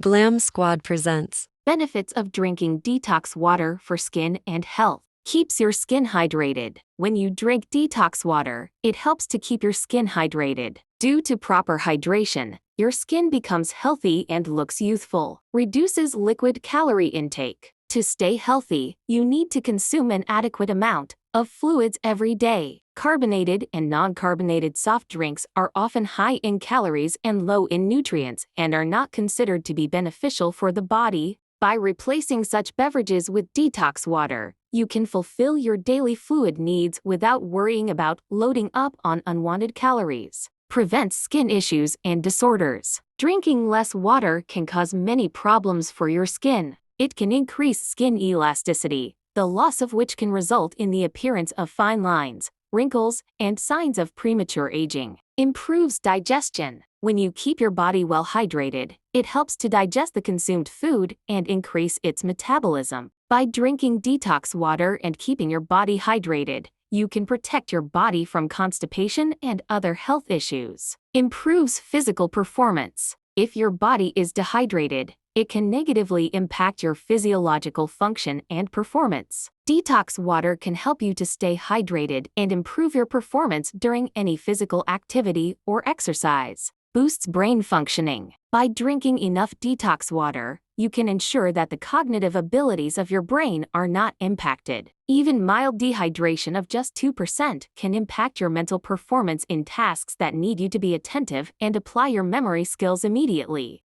Glam Squad presents Benefits of drinking detox water for skin and health. Keeps your skin hydrated. When you drink detox water, it helps to keep your skin hydrated. Due to proper hydration, your skin becomes healthy and looks youthful. Reduces liquid calorie intake. To stay healthy, you need to consume an adequate amount of fluids every day. Carbonated and non-carbonated soft drinks are often high in calories and low in nutrients and are not considered to be beneficial for the body. By replacing such beverages with detox water, you can fulfill your daily fluid needs without worrying about loading up on unwanted calories. Prevents skin issues and disorders. Drinking less water can cause many problems for your skin. It can increase skin elasticity, the loss of which can result in the appearance of fine lines, wrinkles, and signs of premature aging. Improves digestion. When you keep your body well hydrated, it helps to digest the consumed food and increase its metabolism. By drinking detox water and keeping your body hydrated, you can protect your body from constipation and other health issues. Improves physical performance. If your body is dehydrated, it can negatively impact your physiological function and performance. Detox water can help you to stay hydrated and improve your performance during any physical activity or exercise. Boosts brain functioning. By drinking enough detox water, you can ensure that the cognitive abilities of your brain are not impacted. Even mild dehydration of just 2% can impact your mental performance in tasks that need you to be attentive and apply your memory skills immediately.